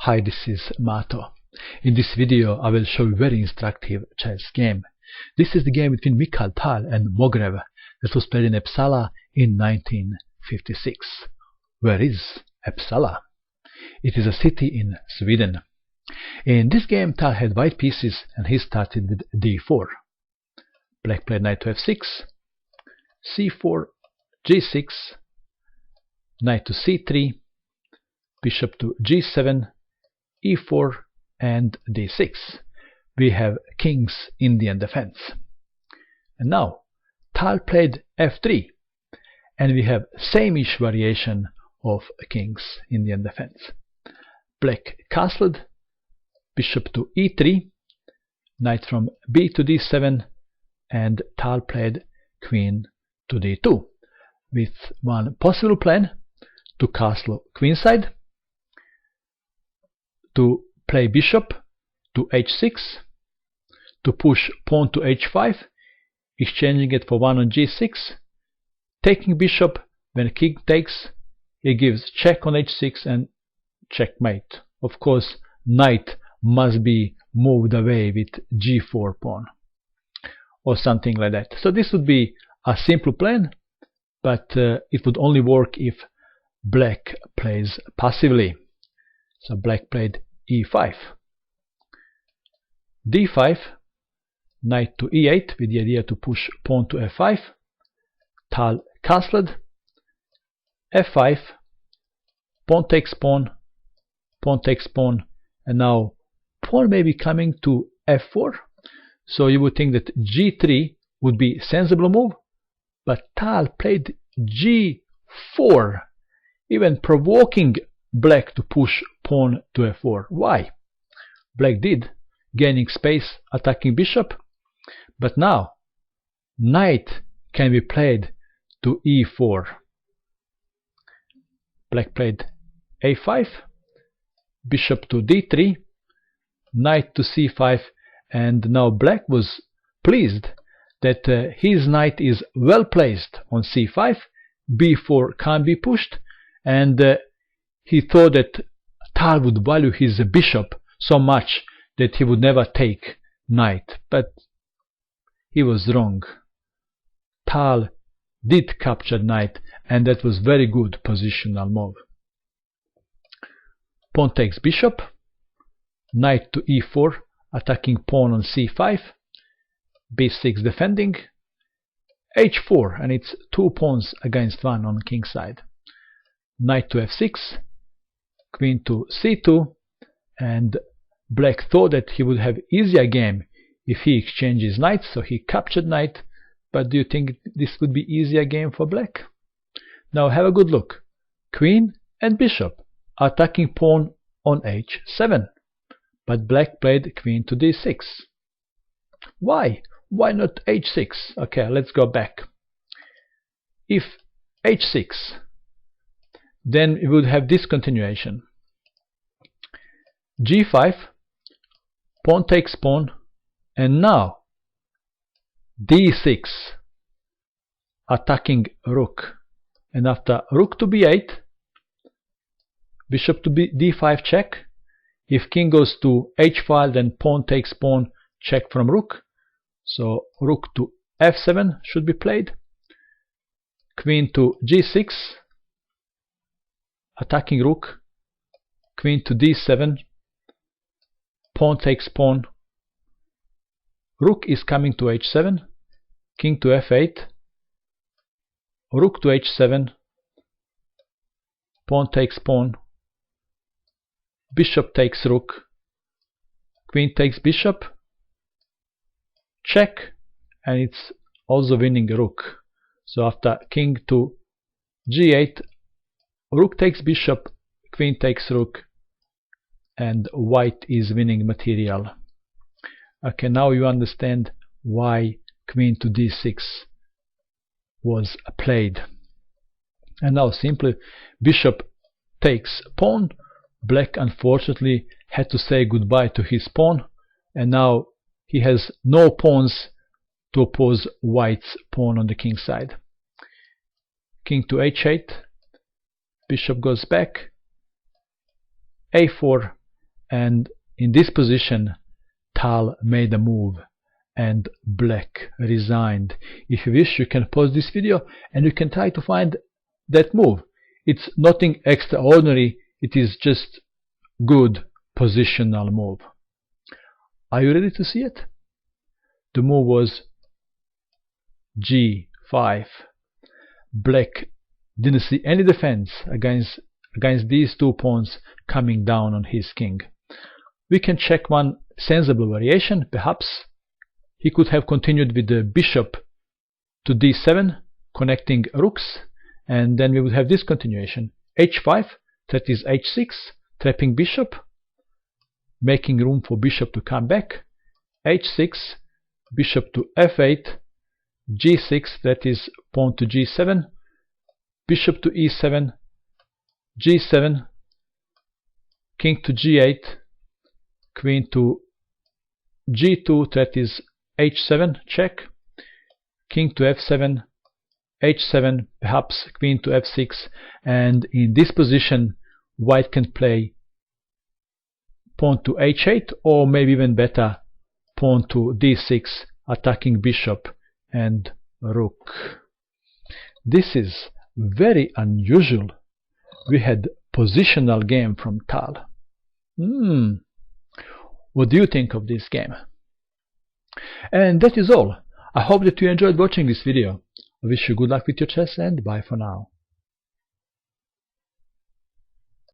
Hi, this is Mato. In this video I will show you a very instructive chess game. This is the game between Mikhail Tal and Mogrev that was played in Uppsala in 1956. Where is Uppsala? It is a city in Sweden. In this game Tal had white pieces and he started with d4. Black played knight to f6, c4, g6, knight to c3, bishop to g7, e4 and d6. We have King's Indian defense. And now Tal played f3 and we have Samisch variation of King's Indian defense. Black castled, bishop to e3, knight from b to d7, and Tal played queen to d2 with one possible plan to castle queenside, to play bishop to h6, to push pawn to h5, exchanging it for one on g6, taking bishop. When king takes, he gives check on h6 and checkmate. Of course, knight must be moved away with g4 pawn or something like that. So this would be a simple plan, but it would only work if black plays passively. So black played e5, d5, knight to e8 with the idea to push pawn to f5. Tal castled, f5, pawn takes pawn, pawn takes pawn, and now pawn may be coming to f4. So you would think that g3 would be a sensible move, but Tal played g4, even provoking black to push pawn to f4. Why? Black did, gaining space, attacking bishop, but now knight can be played to e4. Black played a5, bishop to d3, knight to c5, and now black was pleased that his knight is well placed on c5, b4 can't be pushed, and he thought that Tal would value his bishop so much that he would never take knight, but he was wrong. Tal did capture knight, and that was very good positional move. Pawn takes bishop, knight to e4, attacking pawn on c5, b6 defending, h4, and it's two pawns against one on king's side. Knight to f6, queen to c2, and black thought that he would have easier game if he exchanges knights, so he captured knight. But do you think this would be easier game for black? Now have a good look. Queen and bishop attacking pawn on h7, but black played queen to d6. Why? Why not h6? Okay, let's go back. If h6, then we would have this continuation. g5, pawn takes pawn, and now d6, attacking rook, and after rook to b8, bishop to d5 check. If king goes to h5, then pawn takes pawn, check from rook. So rook to f7 should be played. Queen to g6, attacking rook, queen to d7, pawn takes pawn, rook is coming to h7, king to f8, rook to h7, pawn takes pawn, bishop takes rook, queen takes bishop, check, and it's also winning rook. So after king to g8, rook takes bishop, queen takes rook, and white is winning material. Okay, now you understand why queen to d6 was played. And now simply bishop takes pawn. Black unfortunately had to say goodbye to his pawn, and now he has no pawns to oppose white's pawn on the king's side. King to h8, bishop goes back, a4, and in this position Tal made a move and black resigned. If you wish, you can pause this video and you can try to find that move. It's nothing extraordinary, it is just good positional move. Are you ready to see it? The move was G5. Black didn't see any defense against these 2 pawns coming down on his king. We can check one sensible variation. Perhaps he could have continued with the bishop to d7, connecting rooks, and then we would have this continuation. h5, that is h6, trapping bishop, making room for bishop to come back. h6, bishop to f8, g6, that is pawn to g7, bishop to e7, g7, king to g8, queen to g2, that is h7, check, king to f7, h7, perhaps queen to f6, and in this position white can play pawn to h8, or maybe even better, pawn to d6, attacking bishop and rook. This is very unusual. We had positional game from Tal. What do you think of this game? And that is all. I hope that you enjoyed watching this video. I wish you good luck with your chess, and bye for now.